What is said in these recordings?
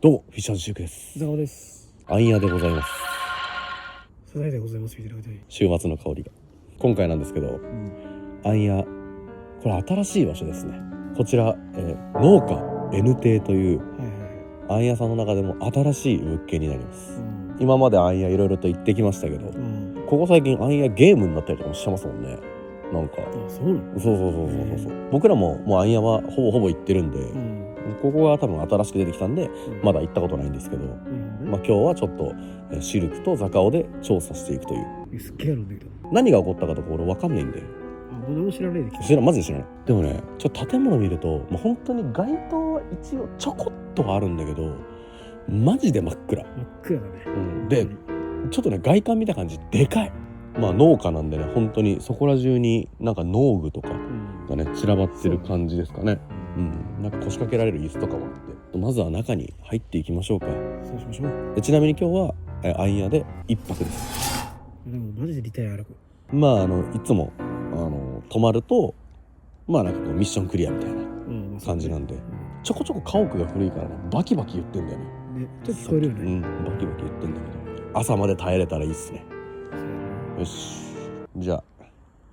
どうもフィッシャーズシュークです。ざわです。アンヤでございます。サザエでございます。みたいな感じ。週末の香りが今回なんですけど、アンヤこれ新しい場所ですね。こちら、農家 N 邸というアンヤさんの中でも新しい物件になります。今までアンヤいろいろと行ってきましたけど、ここ最近アンヤゲームになったりとかもしてますもんね。なんかそうなの？そう僕らもうアンヤはほぼ行ってるんで、ここが多分新しく出てきたんで、まだ行ったことないんですけど、今日はちょっとシルクとザカオで調査していくという。すっげえなんだけど何が起こったかとか俺分かんないんで。俺も知らないでマジで知らない。でもね、ちょっと建物見ると、本当に街灯は一応ちょこっとはあるんだけど、マジで真っ暗。真っ暗だね。でちょっとね、外観見た感じでかい。農家なんでね、本当にそこら中になんか農具とかがね、散らばってる感じですかね。なんか腰掛けられる椅子とかもあって、まずは中に入っていきましょうか。そうしましょう。でちなみに今日はアンヤで1泊です。でもマジでリタイア歩く。いつも泊まるとなんかこうミッションクリアみたいな感じなんで、ちょこちょこ家屋が古いからね、バキバキ言ってんだよね。ちょっと聞こえるよね。バキバキ言ってんだけど、朝まで耐えれたらいいっすね。よし、じゃ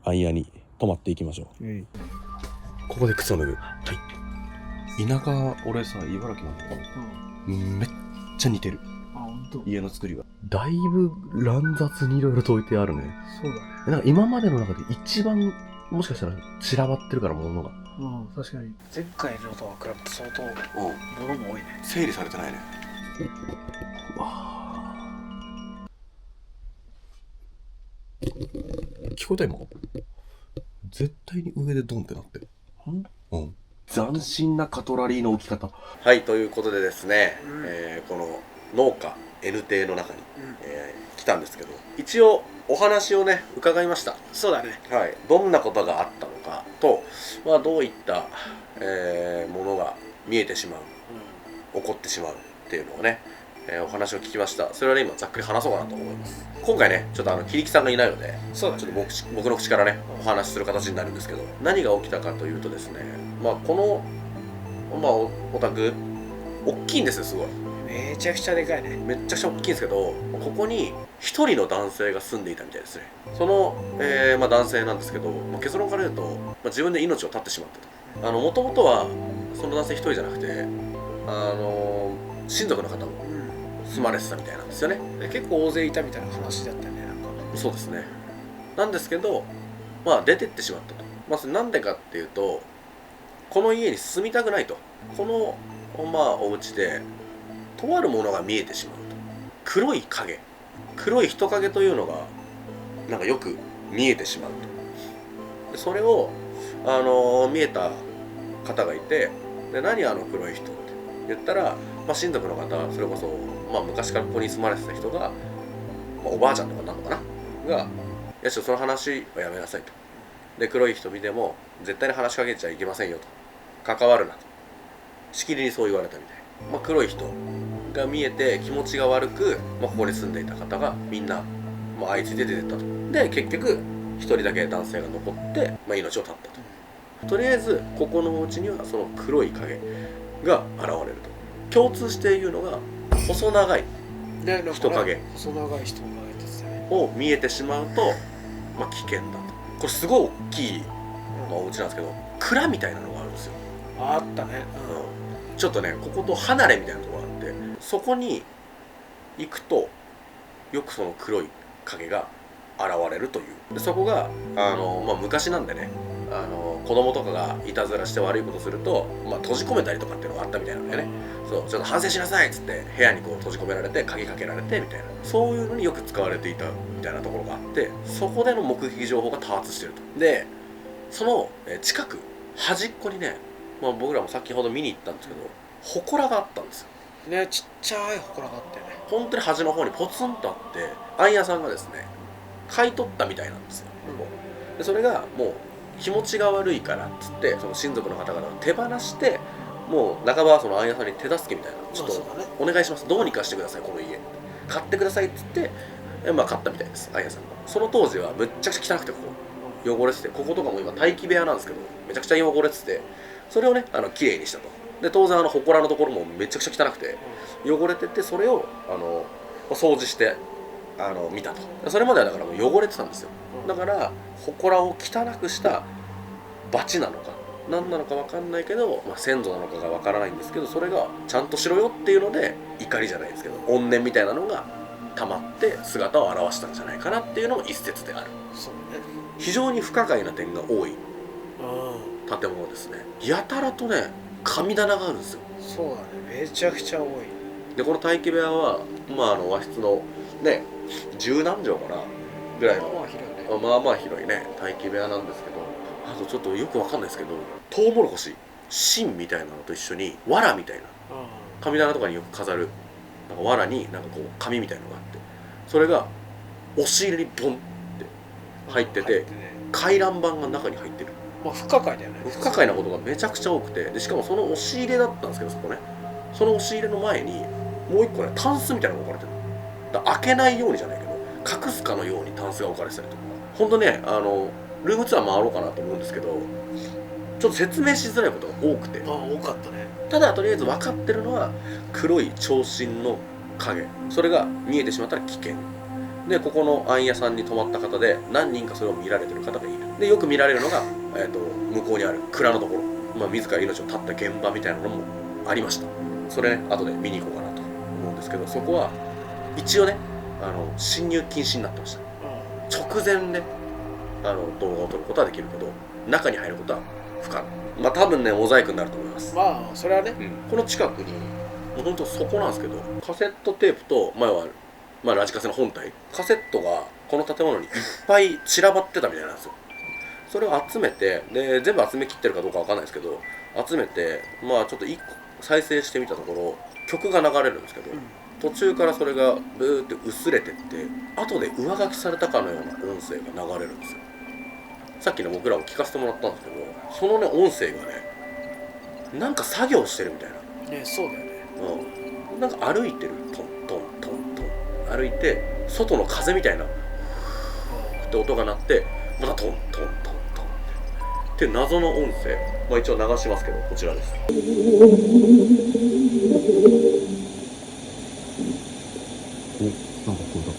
あアンヤに泊まっていきましょう。ここで靴を脱ぐ。はい。田舎、俺さ、茨城なんだけど、めっちゃ似てる。家の作りがだいぶ乱雑にいろいろと置いてあるね。そうだね。なんか今までの中で一番もしかしたら散らばってるから、物が。確かに前回のとは比べて相当物も多いね。整理されてないね。聞こえた今？絶対に上でドンってなってる。斬新なカトラリーの置き方。はい、ということでですね、この農家 N 邸の中に、来たんですけど、一応お話をね伺いました。そうだね。はい、どんなことがあったのかと、どういった、ものが見えてしまう、起こってしまうっていうのをね、お話を聞きました。それはね、今ざっくり話そうかなと思います。今回ね、ちょっと桐木さんがいないので、ちょっと僕の口からねお話しする形になるんですけど、何が起きたかというとですね、このお宅大きいんですよ。すごいめちゃくちゃでかいね。めっちゃくちゃ大きいんですけど、ここに一人の男性が住んでいたみたいですね。その、男性なんですけど、結論から言うと、自分で命を絶ってしまったと。もともとはその男性一人じゃなくて、親族の方も住まれてたみたいなんですよね。結構大勢いたみたいな話だったよね。なんかそうですね。なんですけど、出てってしまったと。それなんでかっていうと、この家に住みたくないと。このお家でとあるものが見えてしまうと。黒い影、黒い人影というのがなんかよく見えてしまうと。でそれを見えた方がいて、で何あの黒い人って言ったら、親族の方、それこそ昔からここに住まれてた人が、おばあちゃんとかなのかなが、いやちょっとその話はやめなさいと。で黒い人見ても絶対に話しかけちゃいけませんよと、関わるなとしきりにそう言われたみたい。黒い人が見えて気持ちが悪く、ここに住んでいた方がみんな相次いで出てったと。で結局一人だけ男性が残って、命を絶ったと。とりあえずここのお家にはその黒い影が現れると。共通しているのが細長い人影を見えてしまうと、危険だと。これすごい大きいお家なんですけど、蔵みたいなのがあるんですよ。あったね。ちょっとね、ここと離れみたいなところがあって、そこに行くとよくその黒い影が現れるという。でそこが昔なんでね、子供とかがいたずらして悪いことすると、閉じ込めたりとかっていうのがあったみたいなんだよね。そう、ちょっと反省しなさいっつって部屋にこう閉じ込められて鍵かけられてみたいな、そういうのによく使われていたみたいなところがあって、そこでの目撃情報が多発してると。でその近く端っこにね、僕らも先ほど見に行ったんですけど、祠があったんですよね。ちっちゃい祠があってね、本当に端の方にポツンとあって、あんやさんがですね買い取ったみたいなんですよ。でそれがもう気持ちが悪いからっつって、その親族の方々を手放して、もう半ばそのあんやさんに手助けみたいな、ちょっとお願いします、どうにかしてください、この家買ってくださいっつって、買ったみたいです、あんやさんが。その当時はむっちゃくちゃ汚くて、ここ汚れてて、こことかも今待機部屋なんですけどめちゃくちゃ汚れてて、それをね綺麗にしたと。で当然祠のところもめちゃくちゃ汚くて汚れてて、それを掃除して見たと。それまではだからもう汚れてたんですよ。だから祠を汚くした罰なのか何なのか分かんないけど、先祖なのかが分からないんですけど、それがちゃんとしろよっていうので怒りじゃないですけど怨念みたいなのが溜まって姿を現したんじゃないかなっていうのも一説である。そうね。非常に不可解な点が多い建物ですね。やたらとね神棚があるんですよ。そうだね、めちゃくちゃ多い。でこの待機部屋は和室のね十何畳かなぐらいのまあ広いね。まあまあ広いね待機部屋なんですけど、あとちょっとよくわかんないですけど、トウモロコシ芯みたいなのと一緒に藁みたいな神棚とかによく飾るなんか藁になんかこう紙みたいなのがあって、それが押し入れにボンって入ってて、回覧板が中に入ってる。まあ不可解だよね。不可解なことがめちゃくちゃ多くて、でしかもその押し入れだったんですけど、そこねその押し入れの前にもう一個ねタンスみたいなのが置かれてる。だから開けないようにじゃないけど隠すかのようにタンスが置かれてたりとか、ほんとねルームツアー回ろうかなと思うんですけど、ちょっと説明しづらいことが多くて、多かったね。ただとりあえず分かってるのは黒い長身の影、それが見えてしまったら危険で、ここのあん屋さんに泊まった方で何人かそれを見られてる方がいる。でよく見られるのが、向こうにある蔵のところ、自ら命を絶った現場みたいなのもありました。それね後で見に行こうかなと思うんですけど、そこは一応ね侵入禁止になってました。直前で動画を撮ることはできるけど中に入ることは不可能。多分ねモザイクになると思います。まあそれはね、この近くにもうほんとそこなんですけど、カセットテープと前はラジカセの本体、カセットがこの建物にいっぱい散らばってたみたいなんですよ。それを集めて、で全部集めきってるかどうかわかんないですけど集めてちょっと1個再生してみたところ曲が流れるんですけど、途中からそれがブーって薄れてって後で上書きされたかのような音声が流れるんですよ。さっきね僕らも聞かせてもらったんですけど、そのね音声がねなんか作業してるみたいな。ね、そうだよね。なんか歩いてる、トントントントン歩いて外の風みたいなって音が鳴ってまたトントントントンって謎の音声、一応流しますけどこちらです。なんかこれだ。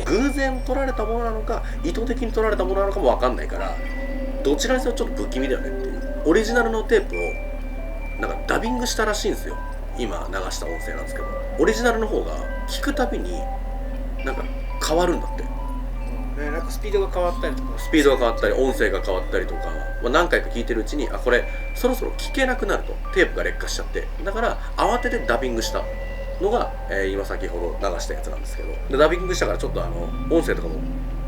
偶然撮られたものなのか意図的に撮られたものなのかも分かんないから、どちらにせよちょっと不気味だよねっていう。オリジナルのテープをなんかダビングしたらしいんですよ。今流した音声なんですけど、オリジナルの方が聞くたびになんか変わるんだって。なんかスピードが変わったりとか、スピードが変わったり音声が変わったりとか、何回か聞いてるうちにこれそろそろ聞けなくなると、テープが劣化しちゃって、だから慌ててダビングしたのが、今先ほど流したやつなんですけど、でダビングしたからちょっと音声とかも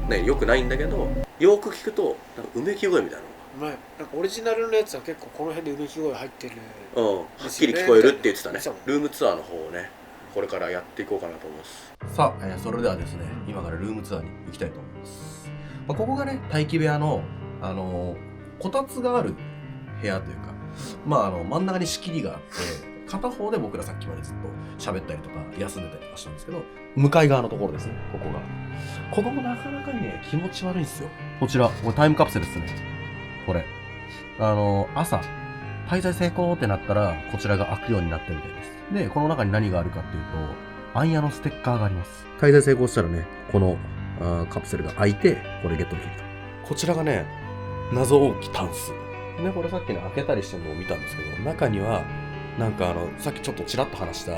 ね良くないんだけど、よく聞くとなんかうめき声みたいななんかオリジナルのやつは結構この辺でうめき声入ってる、はっきり聞こえるって言ってたね。ルームツアーの方をねこれからやっていこうかなと思います。さあ、それではですね今からルームツアーに行きたいと思います。ここがね待機部屋のこたつがある部屋というか、真ん中に仕切りがあって、片方で僕らさっきまでずっと喋ったりとか休んでたりとかしたんですけど、向かい側のところですね。ここもなかなかにね気持ち悪いんですよ。こちらタイムカプセルですね。これ朝滞在成功ってなったらこちらが開くようになってるみたいです。でこの中に何があるかっていうと、アンヤのステッカーがあります。滞在成功したらねこのカプセルが開いてこれゲットできると。こちらがね謎多きタンスね。これさっきね開けたりしてるのを見たんですけど、中にはなんかさっきちょっとちらっと話した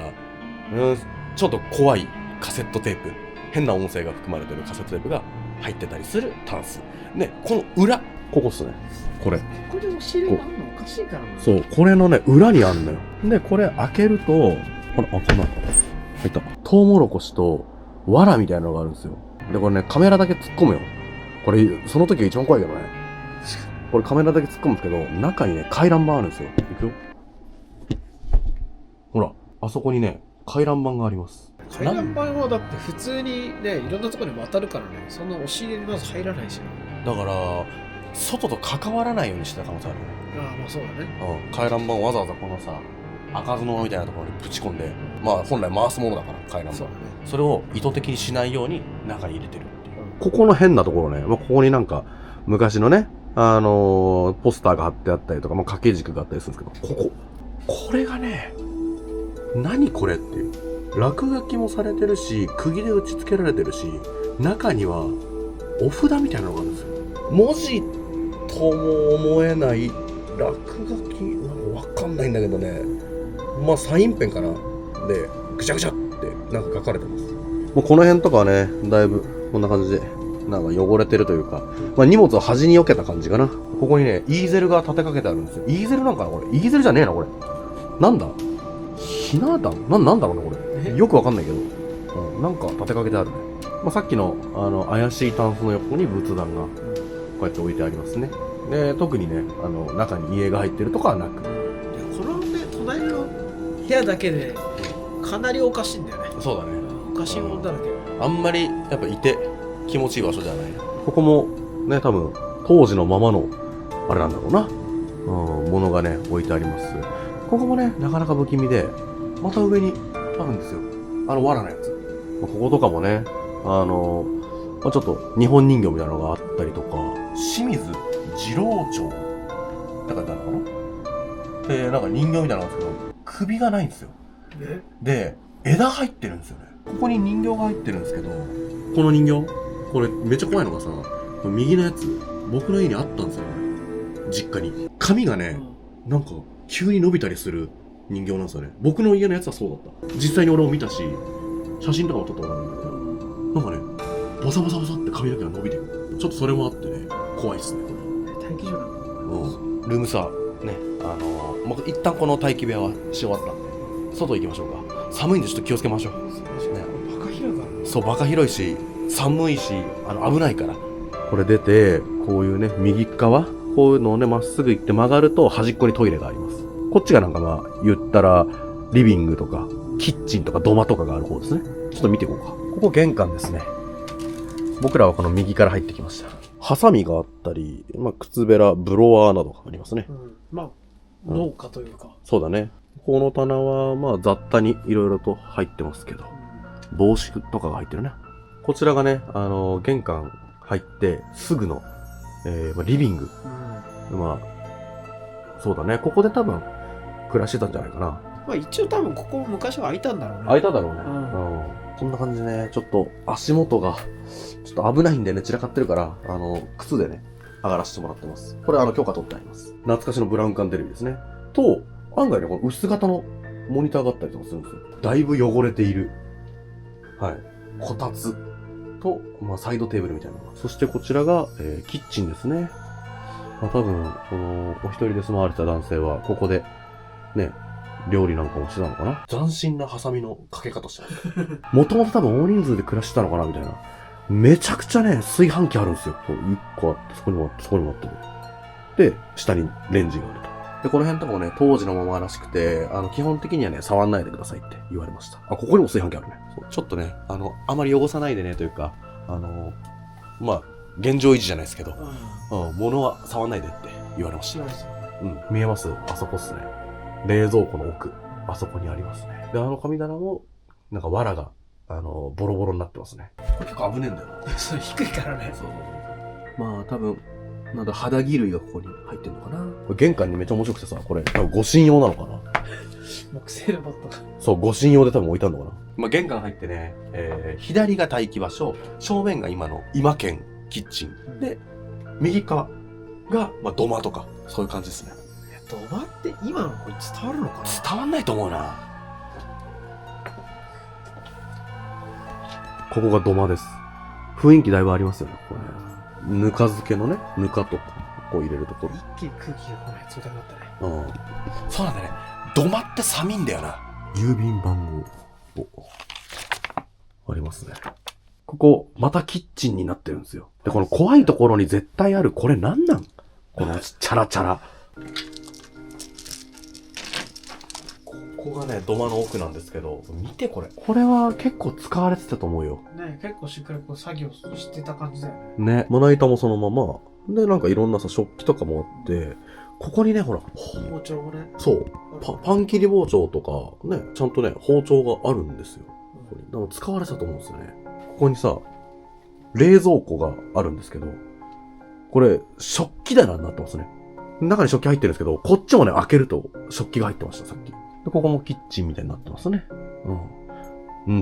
ちょっと怖いカセットテープ、変な音声が含まれてるカセットテープが入ってたりするタンスね。この裏、ここっすね。これでお尻があるのおかしいからな。そう、これのね裏にあんのよ。でこれ開けるとこれこんな入ったトウモロコシと藁みたいなのがあるんですよ。でこれねカメラだけ突っ込むよ。これその時が一番怖いけどね。これカメラだけ突っ込むんですけど、中にね回覧板あるんですよ。いくよ。ほら、あそこにね回覧板があります。回覧板はだって普通にねいろんなところに渡るからね、そんな押し入れにまず入らないしな。だから外と関わらないようにしてた可能性あるよね。ああ、まあそうだね。回覧板をわざわざこのさ、開かずの間みたいなところにぶち込んで、まあ本来回すものだから回覧板。そうだね。それを意図的にしないように中に入れてるっていう。ここの変なところね、まあ、ここになんか昔のね、ポスターが貼ってあったりとか、まあ、掛け軸があったりするんですけど、これがね、何これっていう。落書きもされてるし、釘で打ち付けられてるし、中にはお札みたいなのがあるんですよ。文字とも思えない落書き、なんかわかんないんだけどね。まあサインペンかな。で、ぐちゃぐちゃってなんか書かれてます。もうこの辺とかはね、だいぶこんな感じで、なんか汚れてるというか、まあ荷物を端に避けた感じかな。ここにね、イーゼルが立てかけてあるんですよ。イーゼルなんかなこれ。イーゼルじゃねえな、これ。なんだひな壇なんだろうな、これ。よくわかんないけど。なんか立てかけてあるね。まあ、さっきの、怪しいタンスの横に仏壇が、こうやって置いてありますね。で、特にね、中に家が入ってるとかはなく。このね、隣の部屋だけで、かなりおかしいんだよね。そうだね。おかしいもんだらけ。あんまり、やっぱいて気持ちいい場所じゃない。ここも、ね、多分、当時のままの、あれなんだろうな。ものがね、置いてあります。ここもね、なかなか不気味で、また上にあるんですよ。藁のやつ。こことかもね、まあ、ちょっと日本人形みたいなのがあったりとか、清水次郎長って書いてあるのかなで、なんか人形みたいなのなんですけど、首がないんですよ。で、枝入ってるんですよね。ここに人形が入ってるんですけど、この人形これめっちゃ怖いのがさ、右のやつ、僕の家にあったんですよ、実家に。髪がね、なんか急に伸びたりする人形なんですよね。僕の家のやつはそうだった。実際に俺も見たし、写真とかも撮ったことあるんだけど、なんかね、ボサボサボサって髪の毛が伸びてる。ちょっとそれもあってね、怖いっすね、これ。待機所なの？ルームさ、ね、もう一旦この待機部屋はし終わったんで、外行きましょうか。寒いんでちょっと気をつけましょう。ね、バカ広いから。そう、バカ広いし、寒いし、危ないから。これ出て、こういうね、右側、こういうのをね、まっすぐ行って曲がると端っこにトイレがあります。こっちがなんかまあ、言ったら、リビングとか、キッチンとか土間とかがある方ですね。ちょっと見ていこうか。ここ玄関ですね。僕らはこの右から入ってきました。ハサミがあったり、まあ、靴べら、ブロワーなどがありますね。まあ、農家というか。そうだね。この棚は、まあ、雑多にいろいろと入ってますけど、帽子とかが入ってるね。こちらがね、玄関入ってすぐの、まあ、リビング。まあ、そうだね。ここで多分、暮らしてたんじゃないかな。まあ一応多分ここ昔は開いたんだろうね。開いただろうね。こんな感じでね、ちょっと足元が、ちょっと危ないんでね、散らかってるから、靴でね、上がらせてもらってます。これ許可取ってあります。懐かしのブラウン管テレビですね。と、案外ね、この薄型のモニターがあったりとかするんですよ。だいぶ汚れている。はい。こたつと、まあ、サイドテーブルみたいなのが。そしてこちらが、キッチンですね。まあ、多分、この、お一人で住まわれた男性は、ここで、ね、料理なんかもしてたのかな。斬新なハサミのかけ方してます。もともと多分大人数で暮らしてたのかなみたいな。めちゃくちゃね、炊飯器あるんですよ。こう、1個あって、そこにもあって、そこにもあって。で、下にレンジがあると。で、この辺とかもね、当時のままらしくて、基本的にはね、触んないでくださいって言われました。ここにも炊飯器あるね。ちょっとね、あまり汚さないでねというか、まあ、現状維持じゃないですけど、物は触んないでって言われました。見えます？あそこっすね。冷蔵庫の奥、あそこにありますね。で、神棚も、なんか藁が、ボロボロになってますね。これ結構危ねえんだよ。そう、低いからね。そう。まあ、多分、なんだ、肌着類がここに入ってんのかな。これ玄関にめっちゃ面白くてさ、これ、多分護身用なのかな。木製ロボットが。そう、護身用で多分置いたんのかな。まあ、玄関入ってね、左が待機場所、正面が今県キッチン。で、右側が、まあ、土間とか、そういう感じですね。土間って今の子に伝わるのかな？伝わんないと思うな。ここが土間です。雰囲気だいぶありますよね、これね。ぬか漬けのね、ぬかとか、こう入れるところ。一気に空気がこない冷たくなったね。そうなんだね。土間って寒いんだよな。郵便番号。ありますね。ここ、またキッチンになってるんですよ。で、この怖いところに絶対ある、これなんなん？このチャラチャラ。ここがね、土間の奥なんですけど、見てこれ。これは結構使われてたと思うよ。ね、結構しっかりこう作業してた感じだよね。ね。まな板もそのまま。で、なんかいろんなさ、食器とかもあって、ここにね、ほら、包丁もね。そうパン切り包丁とかね、ちゃんとね包丁があるんですよ。ここにでも使われてたと思うんですよね。ここにさ、冷蔵庫があるんですけど、これ食器棚になってますね。中に食器入ってるんですけど、こっちもね開けると食器が入ってました、さっき。でここもキッチンみたいになってますね。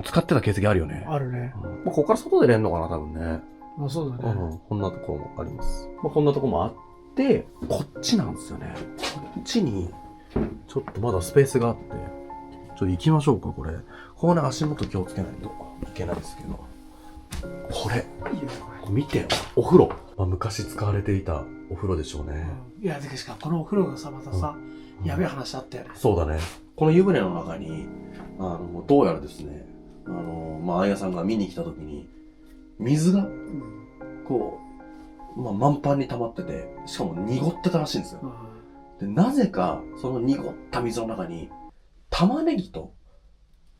使ってた形跡あるよね。あるね。ここから外で寝んのかな、多分ね。あ、そうだね。こんなところもあります。こんなところもあって、こっちなんですよね。こっちに、ちょっとまだスペースがあって、ちょっと行きましょうか、これ。ここね、足元気をつけないといけないですけど。これ見て、お風呂。昔使われていたお風呂でしょうね。いや、しかもこのお風呂がさ、またさ、やべえ話あったよね。そうだね。この湯船の中に、どうやらですね、あやさんが見に来た時に、水が、こう、満帆に溜まってて、しかも濁ってたらしいんですよ。で、なぜか、その濁った水の中に、玉ねぎと、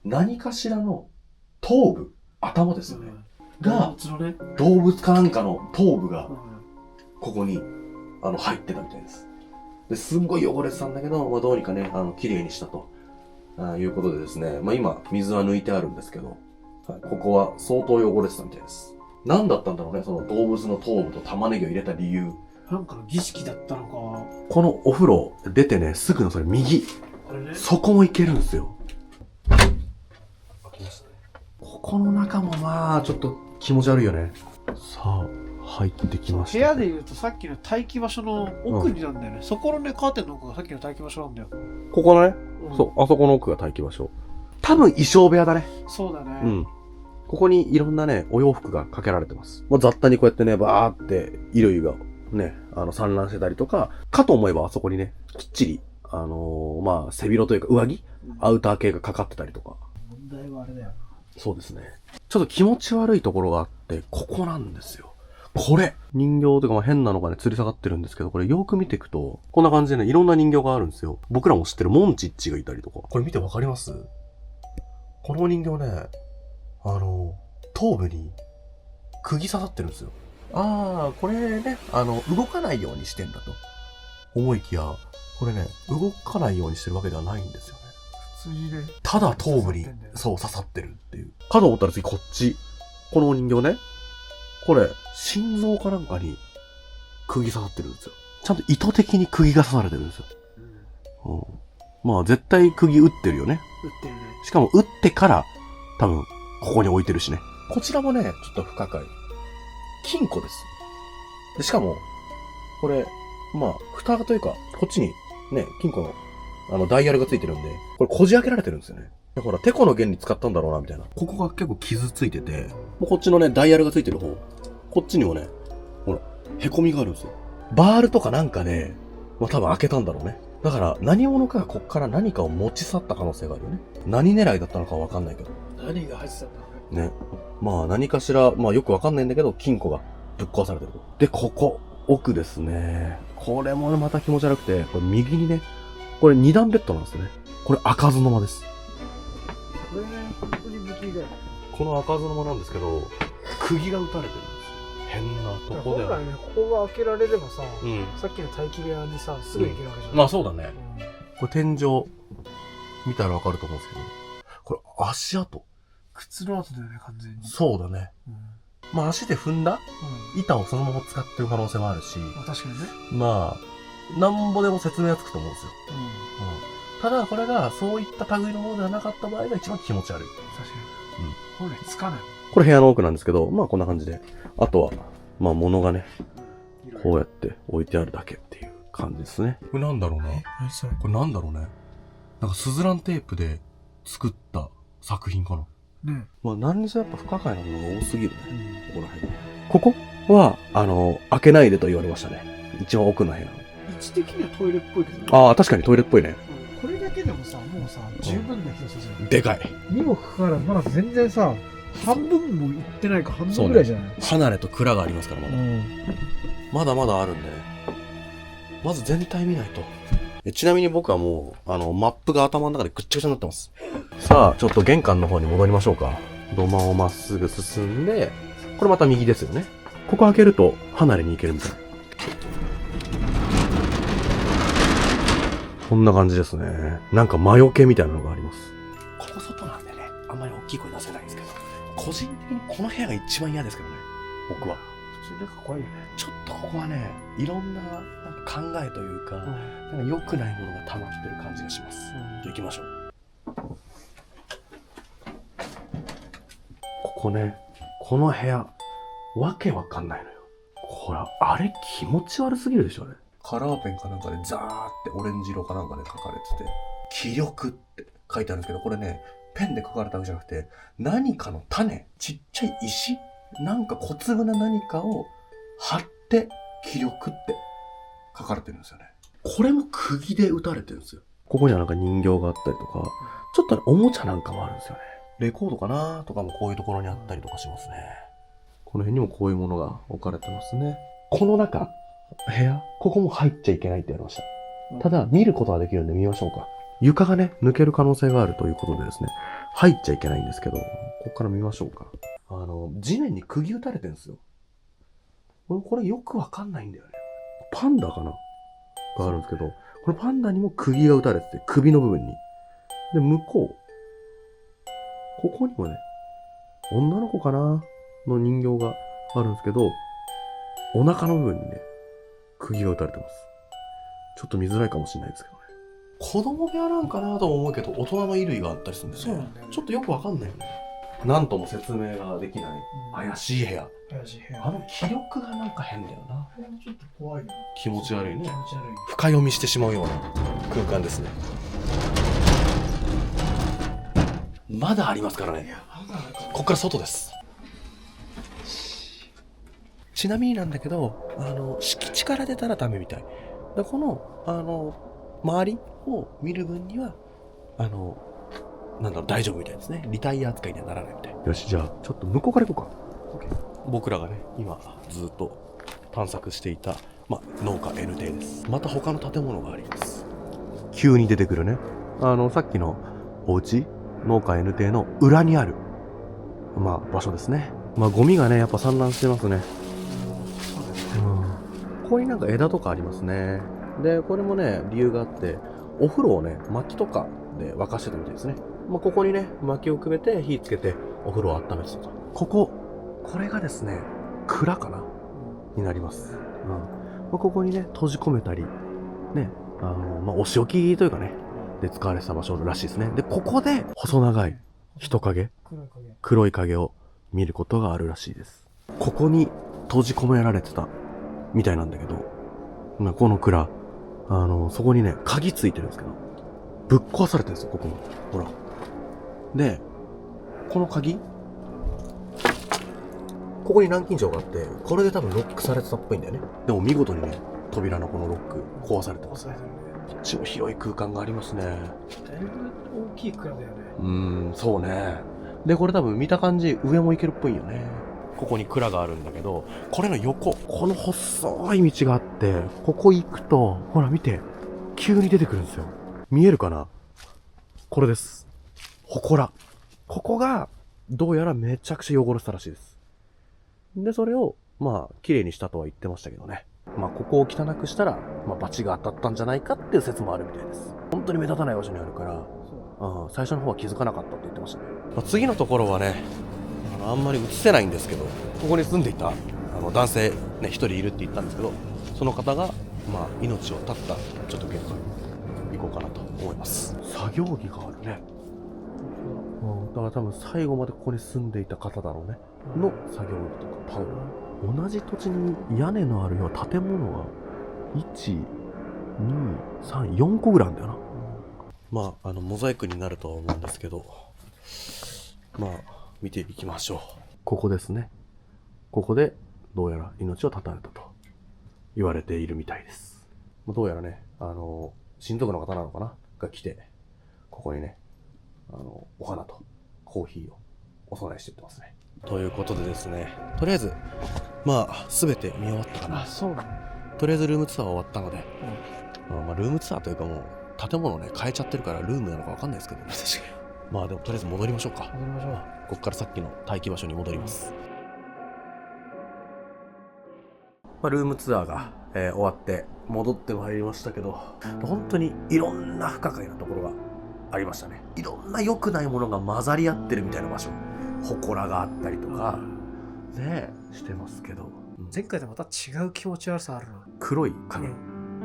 何かしらの頭部、頭ですよね。が、動物かなんかの頭部が、ここに、入ってたみたいです。で、すんごい汚れてたんだけど、どうにかね、綺麗にしたと、いうことでですね、今、水は抜いてあるんですけど、ここは相当汚れてたみたいです。何だったんだろうね、その動物の頭部と玉ねぎを入れた理由。なんかの儀式だったのか。このお風呂出てね、すぐのそれ右。これね。そこも行けるんですよ。ここの中もちょっと気持ち悪いよね。さあ、入ってきました。部屋で言うとさっきの待機場所の奥になんだよね。そこのね、カーテンの奥がさっきの待機場所なんだよ。ここのね、そう、あそこの奥が待機場所。多分衣装部屋だね。そうだね。ここにいろんなね、お洋服がかけられてます。雑多にこうやってね、バーって衣類がね、散乱してたりとか、かと思えばあそこにね、きっちり、背広というか上着、アウター系がかかってたりとか。問題はあれだよな。そうですね。ちょっと気持ち悪いところがあって、ここなんですよ。これ人形というか変なのがね、吊り下がってるんですけど、これよく見ていくと、こんな感じでね、いろんな人形があるんですよ。僕らも知ってるモンチッチがいたりとか。これ見てわかります？この人形ね、頭部に釘刺さってるんですよ。これね、動かないようにしてんだと思いきや、これね、動かないようにしてるわけではないんですよね。普通にね。ただ頭部に、そう、刺さってるっていう。かと思ったら次こっち。このお人形ね。これ、心臓かなんかに釘刺さってるんですよ。ちゃんと意図的に釘が刺されてるんですよ。絶対釘打ってるよね。打ってるね。しかも打ってから、多分、ここに置いてるしね。こちらもね、ちょっと不可解。金庫です。でしかも、これ、蓋というか、こっちに、ね、金庫の、ダイヤルがついてるんで、これこじ開けられてるんですよね。ほら、テコの原理使ったんだろうな、みたいな。ここが結構傷ついてて、もうこっちのね、ダイヤルがついてる方、こっちにもね、ほら、凹みがあるんですよ。バールとかなんかで、多分開けたんだろうね。だから、何者かがこっから何かを持ち去った可能性があるよね。何狙いだったのかわかんないけど。何が入ってたんだろうね。何かしら、よくわかんないんだけど、金庫がぶっ壊されてると。で、ここ、奥ですね。これもまた気持ち悪くて、これ右にね、これ2段ベッドなんですよね。これ開かずの間です。これね、本当に不気味だよね。この開かずの間なんですけど、釘が打たれてるんですよ。変なとこで。本来ね、ここが開けられればさ、さっきの待機部屋にさ、すぐ行けるわけじゃん。そうだね。これ天井、見たらわかると思うんですけど、これ足跡。靴の跡だよね、完全に。そうだね。足で踏んだ板をそのまま使ってる可能性もあるし、確かにね。なんぼでも説明はつくと思うんですよ。ただ、これがそういった類のものではなかった場合が一番気持ち悪い。確かに。これつかない。これ部屋の奥なんですけど、こんな感じで。あとは、物がね、こうやって置いてあるだけっていう感じですね。これなんだろうな。これなんだろうね。なんかスズランテープで作った作品かな。ね。何にせやっぱ不可解なものが多すぎるね。ここら辺。ここは、開けないでと言われましたね。一番奥の部屋。位置的にはトイレっぽいけど。確かにトイレっぽいね。これだけでもさ、もうさ、十分な気がする。でかい。にもかかわらず、まだ全然さ、半分もいってないか半分ぐらいじゃない？離れと蔵がありますから、まだまだあるんでね。まず全体見ないと。ちなみに僕はもう、マップが頭の中でぐっちゃぐちゃになってます。さあ、ちょっと玄関の方に戻りましょうか。土間をまっすぐ進んで、これまた右ですよね。ここ開けると離れに行けるみたいな。こんな感じですね。なんか魔除けみたいなのがあります。ここ外なんでね、あんまり大きい声出せないんですけど、個人的にこの部屋が一番嫌ですけどね、僕は。普通になんか怖いよね。ちょっとここはね、いろんな考えというか、なんか良くないものが溜まってる感じがします。じゃあ行きましょう。ここね、この部屋、わけわかんないのよ。これ、あれ気持ち悪すぎるでしょ、あれ。カラーペンかなんかでザーってオレンジ色かなんかで書かれてて、気力って書いてあるんですけど、これね、ペンで書かれたわけじゃなくて、何かの種、ちっちゃい石、なんか小粒な何かを貼って、気力って書かれてるんですよね。これも釘で打たれてるんですよ。ここにはなんか人形があったりとか、ちょっとおもちゃなんかもあるんですよね。レコードかなとかもこういうところにあったりとかしますね。この辺にもこういうものが置かれてますね。この中、部屋、ここも入っちゃいけないって言われました。ただ、見ることはできるんで見ましょうか。床がね、抜ける可能性があるということでですね、入っちゃいけないんですけど、ここから見ましょうか。地面に釘打たれてるんですよ。これよくわかんないんだよね。パンダかながあるんですけど、このパンダにも釘が打たれてて、首の部分に。で、向こう。ここにもね、女の子かなの人形があるんですけど、お腹の部分にね、釘が打たれてます。ちょっと見づらいかもしれないですけどね。子供部屋なんかなと思うけど、大人の衣類があったりするんですね。そうなんだよね。ちょっとよくわかんないよね。なんとも説明ができない、怪しい部屋。怪しい部屋。気力がなんか変だよな。ちょっと怖いよ。気持ち悪いね。気持ち悪い。深読みしてしまうような空間ですね。まだありますからね。ここから外です。ちなみになんだけど、敷地から出たらダメみたい。だこの、周りを見る分には、大丈夫みたいですね。リタイア扱いにはならないみたい。よし、じゃあ、ちょっと向こうから行こうか。僕らがね、今、ずっと探索していた、農家 N 邸です。また他の建物があります。急に出てくるね。さっきのお家、農家 N 邸の裏にある、場所ですね。ゴミがね、やっぱ散乱してますね。ここになんか枝とかありますね。で、これもね、理由があって、お風呂をね、薪とかで沸かしてたみたいですね。ここにね、薪をくべて火つけてお風呂を温めてたと。これがですね、蔵かなになります。ここにね、閉じ込めたり、ね、お仕置きというかね、で使われてた場所らしいですね。で、ここで細長い人影、黒い影を見ることがあるらしいです。ここに閉じ込められてたみたいなんだけど、この蔵、そこにね、鍵ついてるんですけど、ぶっ壊されてるんですよ、ここも。ほら。で、この鍵、ここに南京錠があって、これで多分ロックされてたっぽいんだよね。でも見事にね、扉のこのロック壊されてますね。こっちも広い空間がありますね。だいぶ大きい蔵だよね。そうね。で、これ多分見た感じ、上も行けるっぽいよね。ここに蔵があるんだけど、これの横、この細い道があって、ここ行くと、ほら見て、急に出てくるんですよ。見えるかな？これです。祠。ここが、どうやらめちゃくちゃ汚れてたらしいです。で、それを、綺麗にしたとは言ってましたけどね。ここを汚くしたら、罰が当たったんじゃないかっていう説もあるみたいです。本当に目立たない場所にあるから、最初の方は気づかなかったって言ってましたね。次のところはね、あんまり映せないんですけど、ここに住んでいた男性ね、一人いるって言ったんですけど、その方が命を絶ったちょっと現場に行こうかなと思います。作業着があるね。だから多分最後までここに住んでいた方だろうね。の作業着とかタオル。同じ土地に屋根のあるような建物が1、2、3、4個ぐらいあるんだよな。モザイクになるとは思うんですけど、見ていきましょう。ここですね。ここでどうやら命を絶たれたと言われているみたいです。どうやらね、親族の方なのかなが来て、ここにね、お花とコーヒーをお供えしていってますね。ということでですね、とりあえず、すべて見終わったかな。そうだね。とりあえずルームツアーは終わったので、ルームツアーというかもう、建物ね、変えちゃってるからルームなのかわかんないですけどね。確かに。でもとりあえず戻りましょうか。戻りましょう。ここからさっきの待機場所に戻ります。ルームツアーが、終わって、戻ってまいりましたけど、本当にいろんな不可解なところがありましたね。いろんな良くないものが混ざり合ってるみたいな場所、祠があったりとかねしてますけど、前回とまた違う気持ち悪さあるな。黒い影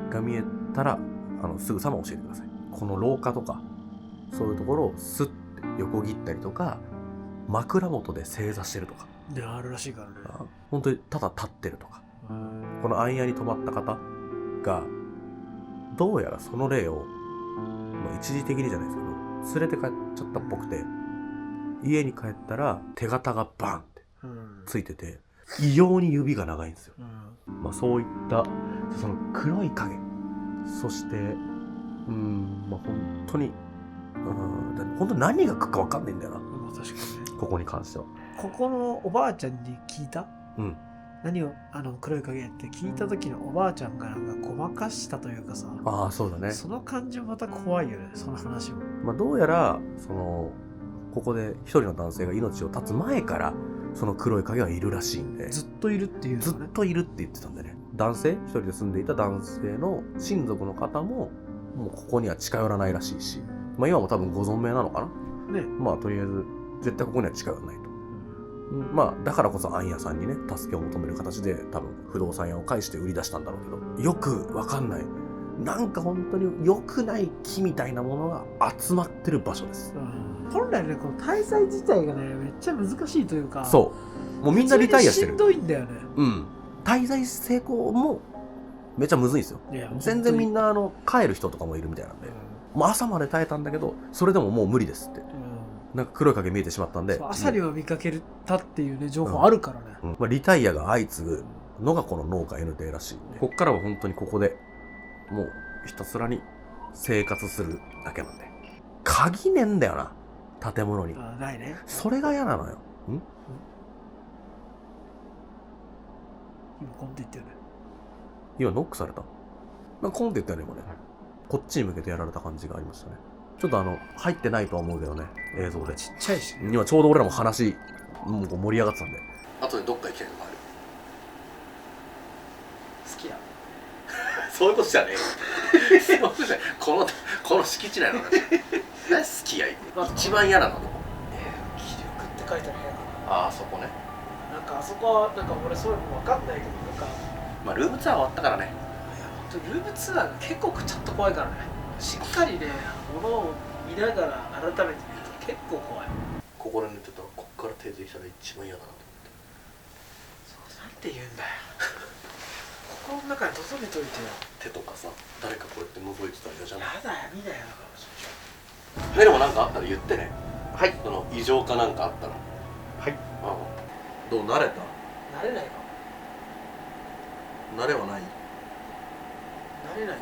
が見えたらすぐさま教えてください。この廊下とかそういうところをスッて横切ったりとか、枕元で正座してるとか、ね、あるらしいからね。本当にただ立ってるとか、この暗夜に泊まった方がどうやらその霊を、一時的にじゃないですけど連れて帰っちゃったっぽくて、家に帰ったら手形がバンってついてて、異様に指が長いんですよ。そういったその黒い影、そして本当に本当に何が来るか分かんないんだよな。確かにね。こここに関しては。ここのおばあちゃんに聞いた？何を黒い影って聞いた時のおばあちゃんがなんかごまかしたというかさ。ああ、そうだね。その感じもまた怖いよね、その話も。どうやらここで一人の男性が命を絶つ前からその黒い影はいるらしいんで、ずっといるっていう、ね、ずっといるって言ってたんでね。男性一人で住んでいた男性の親族の方ももうここには近寄らないらしいし、今も多分ご存命なのかなね。とりあえず絶対ここには近寄らないと。だからこそ暗夜さんにね助けを求める形で多分不動産屋を介して売り出したんだろうけど、よくわかんないなんか本当に良くない木みたいなものが集まってる場所です。本来ね、この滞在自体がねめっちゃ難しいというか、そうもうみんなリタイアしてる。しんどいんだよね。滞在成功もめっちゃむずいんですよ。全然みんな帰る人とかもいるみたいなんで、もう朝まで耐えたんだけどそれでももう無理ですって、なんか黒い影見えてしまったんで、朝には見かけたっていうね情報あるからね。リタイアが相次ぐのがこの農家 NT らしいんで、こっからは本当にここでもうひたすらに生活するだけなんで、鍵ねえんだよな建物に。ないね。それが嫌なのよ。今コンって言ったよね。今ノックされた。なんかコンって言ったよね今ね。こっちに向けてやられた感じがありましたね。ちょっと入ってないとは思うけどね、映像で。ちっちゃいし、ね、今ちょうど俺らも話もう盛り上がってたんで。あとでどっか行きたいのがある。好きや。そういうことじゃねえ。そういうことじゃない。この敷地内の話。何好きや一番嫌なの。気力って書いてある部屋かな。ああそこね。なんかあそこはなんか俺そういうの分かんないけど、なんかルームツアー終わったからね。いや本当ルームツアーが結構ちょっと怖いからね。しっかりね物を見ながら改めて見ると結構怖い。ここで寝てたらこっから手できたら一番嫌だなと思って。そうなんて言うんだよ。心の中に留めといてよ。手とかさ、誰かこうやって覗いてたら嫌じゃない。やだよ、見だよ。でもなんかあったら言ってね。はい。その異常かなんかあったら。はい。どう慣れた？慣れないか。慣れはない？慣れないよ。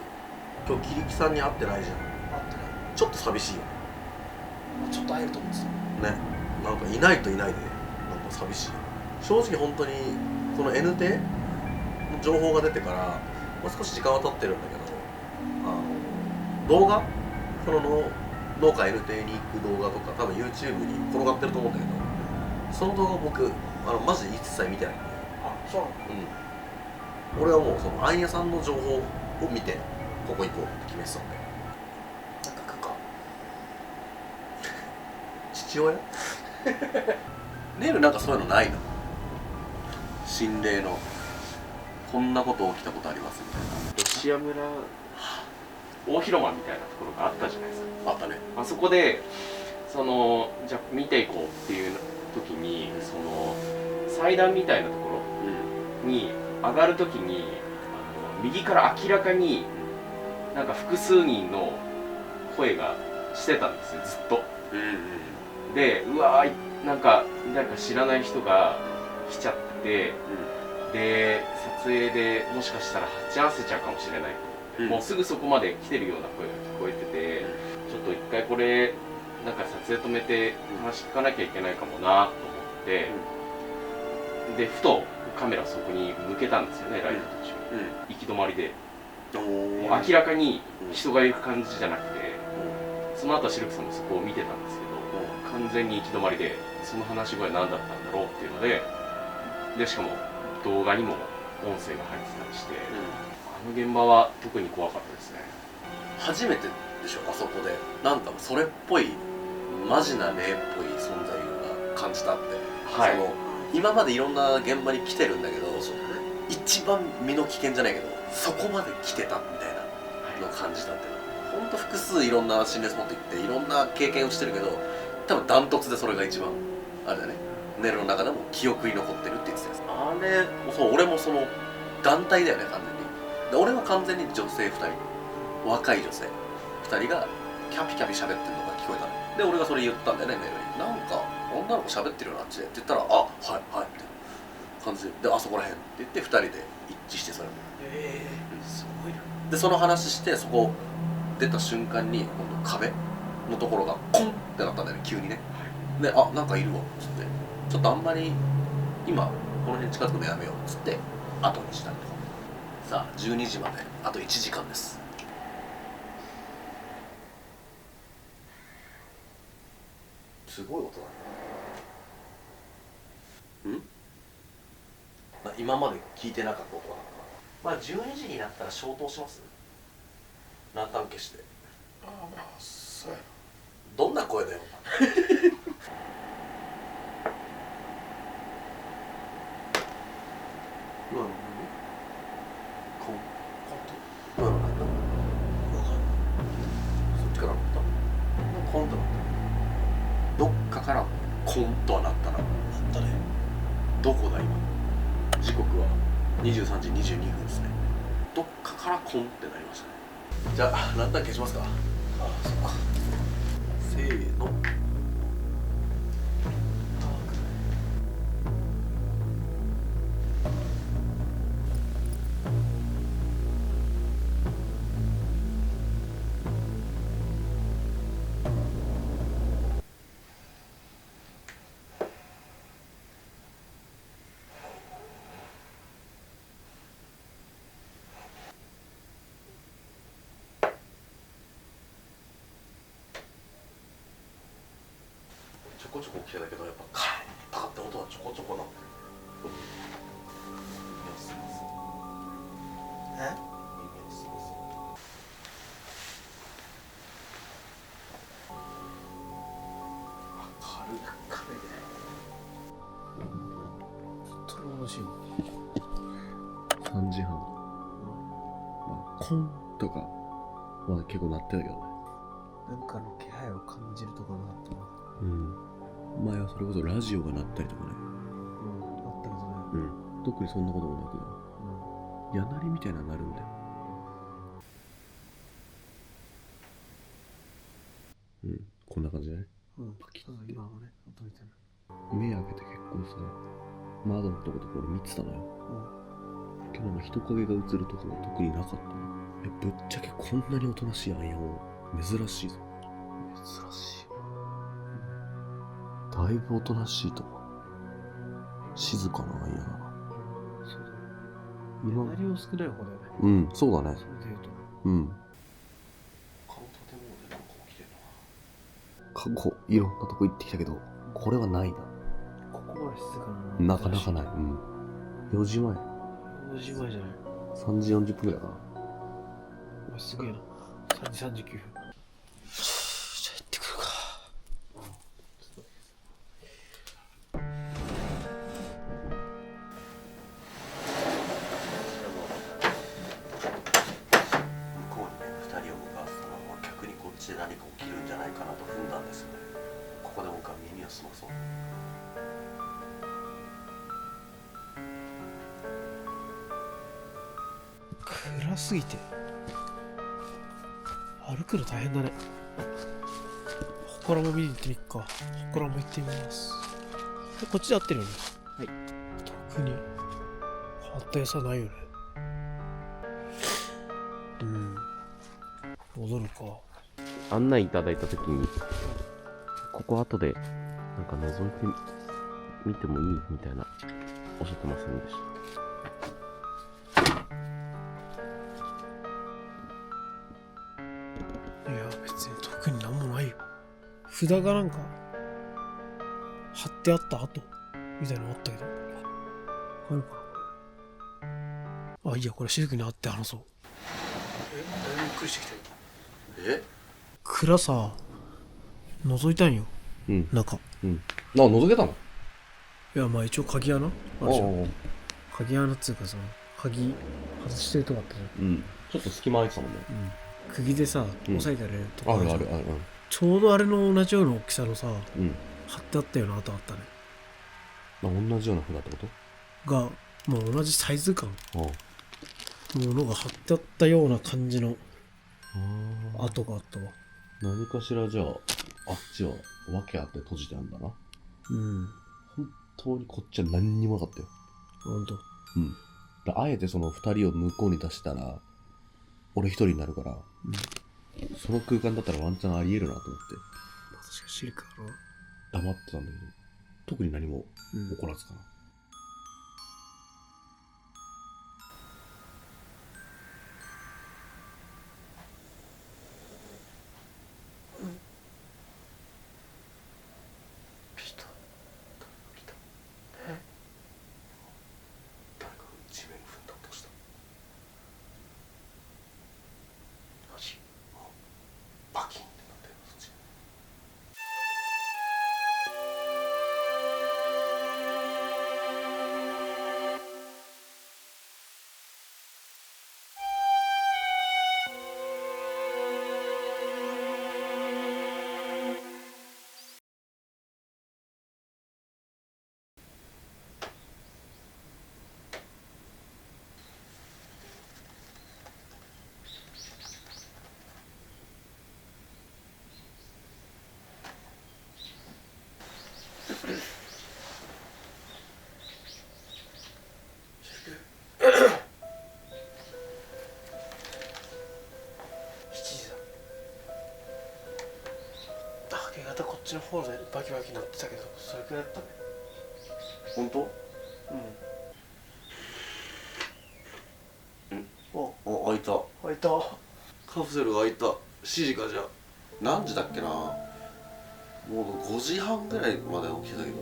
今日キリキさんに会ってないじゃん。会ってない。ちょっと寂しいよね。ちょっと会えると思ってた。ね。なんかいないといないでなんか寂しい。正直本当にこの N テの情報が出てからもう少し時間は経ってるんだけど、動画この農家 N テに行く動画とか多分 YouTube に転がってると思うんだけど、その動画僕マジで一切見てないんで。そうなの？俺はもうその暗夜さんの情報を見てここ行こうって決めてたんで。なんか食うか？父親？ネイルなんかそういうのないの？心霊のこんなこと起きたことありますみたいな。吉谷村大広間みたいなところがあったじゃないですか。あったね。あそこでじゃあ見ていこうっていう時に祭壇みたいなところに上がる時に右から明らかになんか複数人の声がしてたんですよずっと。でうわーなんか誰か知らない人が来ちゃって、で撮影でもしかしたら鉢合わせちゃうかもしれないと、もうすぐそこまで来てるような声が聞こえてて、ちょっと一回これなんか撮影止めて話聞かなきゃいけないかもなと思って、でふとカメラそこに向けたんですよね、ライブ途中、行き止まりで、もう明らかに人がいる感じじゃなくて、その後はシルクさんもそこを見てたんですけど、完全に行き止まりで、その話し声何だったんだろうっていうので、しかも動画にも音声が入ってたりして、の現場は特に怖かったですね。初めてでしょ、あそこでなんかそれっぽいマジな霊っぽい存在が感じたって、はい、その今までいろんな現場に来てるんだけど、一番身の危険じゃないけどそこまで来てたみたいなのを感じたっていうのは、ほんと複数いろんな心霊スポット行っていろんな経験をしてるけど、多分ダントツでそれが一番あれだね、ネルの中でも記憶に残ってるって言ってたやつ。あれそう、俺もその団体だよね完全に。で俺は完全に女性2人、若い女性2人がキャピキャピ喋ってるのが聞こえたので、俺がそれ言ったんだよね、メールに。なんか女の子喋ってるよなあっちでって言ったら、あ、はいはいみたいな感じで、あそこらへんって言って2人で一致して、それもすごいな。でその話して、そこ出た瞬間に今度壁のところがコンってなったんだよね、急にね。で、あ、なんかいるわっつって、ちょっとあんまり今この辺近づくのやめようっつって後にしたりとか。さあ12時まであと1時間です。すごい音だね。今まで聞いてなかった音だから、まあ12時になったら消灯します。ランタン消して。ああ、まあそうやな。どんな声だよ今のコンコント、今の何だ、そっちからなったコンとなった。どっかからコンとはなったな。なったね。どこだ今、時刻は23時22分ですね。どっかからコンってなりましたね。じゃあランタン消しますか。ああ、そっか。せーの。ちょこちょこ来てたけど、やっぱカーンパカって音はちょこちょこなってる。耳をすます。耳をすます。明るい壁でそれ楽しいもん。3時半、まあ、コンとかは結構鳴ってたけどね。なんかの気配を感じるとかなかったな。うん、前はそれこそラジオが鳴ったりとかね。あったけどね。特にそんなこともなく、矢鳴りみたいなのなるんだよ。こんな感じだね。パキッと今もね、音みたいな。目開けて結構さ、窓のとこところ見てたのよ。けど人影が映るところは特になかったの。ぶっちゃけこんなにおとなしいアイアンを珍しいぞ。珍しい。だいぶおとなしいと思う。静かなアイアンだな。そうだね。今鳴りも少ない方だよね。うん、そうだね。それで言うと。うん。この建物でなんか起きてるな。過去いろんなとこ行ってきたけど、これはないな。ここまで静かな。なかなかない。4時前。4時前じゃない。3時40分ぐらいかな。すげえな。3時39分。じゃあ行ってくるか。向こうにね、2人を向かわせたら、逆にこっちで何か起きるんじゃないかなと踏んだんですよね。ここで僕は耳を澄まそう。暗すぎて歩くの大変だね。ほこらも見に行ってみっか。ほこらも行ってみます。こっちで合ってるよね。はい。特に変わった良さないよね。戻るか。案内いただいたときに、ここ後でなんか覗いてみてもいいみたいなおっしゃってませんでした？いや別に特になんもないよ。札がなんか貼ってあった後みたいなのあったけど、あるかな。あ、いいや、これシルクに会って話そう。だいぶびっくりしてきた。え蔵さ覗いたんよ、うん。中。覗けたの？いやまあ一応鍵穴あるじゃん。おう鍵穴っつうかさ、鍵外してるとこあったじゃん。ちょっと隙間空いてたもんね。釘でさ押さえてあるとこああるじゃん。るあるある。ちょうどあれの同じような大きさのさうん。貼ってあったような跡あったね。同じような札ってこがもう同じサイズ感と？ものが貼ってあったような感じの跡があったわ。何かしらじゃあ、あっちは訳あって閉じてあるんだな。本当にこっちは何にもなかったよ。ほんと。あえてその二人を向こうに出したら、俺一人になるから、その空間だったらワンチャンあり得るなと思って、まあ確かにシリカやろ。黙ってたんだけど、特に何も起こらずかな。来た。誰かが地面踏んだ音した。マジ？バキンってなったよ、そっち。明け方こっちの方でバキバキなってたけど、それくらいだったね。本当？お、開いた。開いた。カプセルが開いた。7時か。じゃあ何時だっけな。もう5時半ぐらいまで起きてたけど、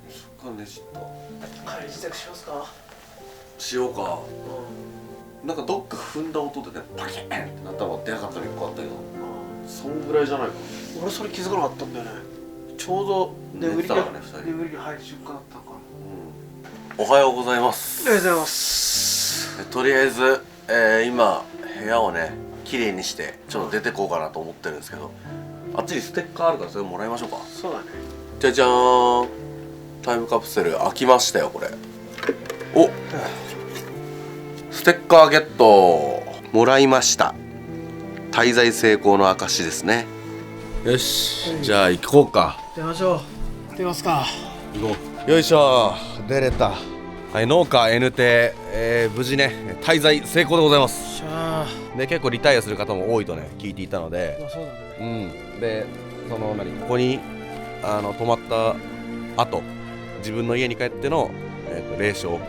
そっから寝ちった。帰り自宅しますか？しようか。なんかどっか踏んだ音でね、パキーンってなったのが出なかったの1個あったけど、そんぐらいじゃないか。俺それ気づかなかったんだよね。ちょうど眠りに、寝てたからね、2人。眠りに入る瞬間だったのかな。おはようございます。ありがとうございます。とりあえず、今部屋をね綺麗にしてちょっと出てこうかなと思ってるんですけど、あっちにステッカーあるからそれもらいましょうか。そうだね。じゃじゃーん。タイムカプセル開きましたよ。これおステッカーゲットもらいました。滞在成功の証ですね。よし、じゃあ行こうか。出ましょう。出ますか。行こう。よいしょ、出れた。はい、農家 N 邸、無事ね滞在成功でございます。しゃー。で結構リタイアする方も多いとね聞いていたので、まあそうだね。でそのここに泊まった後自分の家に帰っての、霊障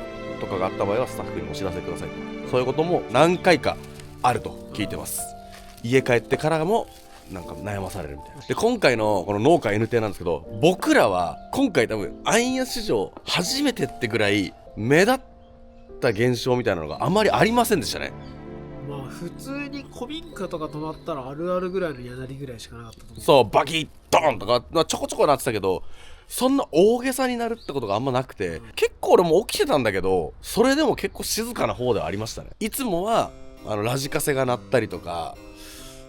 とかがあった場合はスタッフにお知らせくださいと、そういうことも何回かあると聞いてます。家帰ってからもなんか悩まされるみたいな。で今回のこの農家 N 邸なんですけど、僕らは今回多分アインヤ史上初めてってぐらい目立った現象みたいなのがあまりありませんでしたね。まあ普通に古民家とか泊まったらあるあるぐらいのやなりぐらいしかなかったと思う。そうバキッドーンとか、ちょこちょこなってたけど、そんな大げさになるってことがあんまなくて、結構俺も起きてたんだけど、それでも結構静かな方ではありましたね。いつもはラジカセが鳴ったりとか、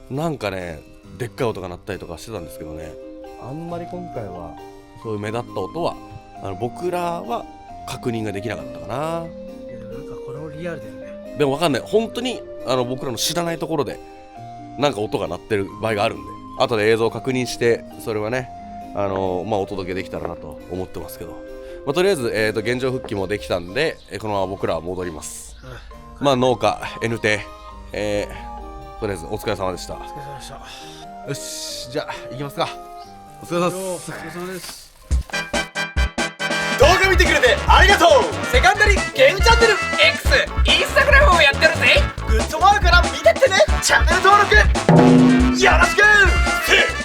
なんかねでっかい音が鳴ったりとかしてたんですけどね、あんまり今回はそういう目立った音は僕らは確認ができなかったかな。いやなんかこれもリアルだよね。でも分かんない、本当に僕らの知らないところでなんか音が鳴ってる場合があるんで、後で映像を確認してそれはねお届けできたらなと思ってますけど、とりあえず、現状復帰もできたんで、このまま僕らは戻ります。農家 N 邸、とりあえずお疲れ様でした。お疲れ様でした。よし、じゃあ行きますか。お疲れ様です。お疲れ様です。動画見てくれてありがとう。セカンダリゲームチャンネル X インスタグラムをやってるぜ。グッドもあるから見てってね。チャンネル登録よろしく。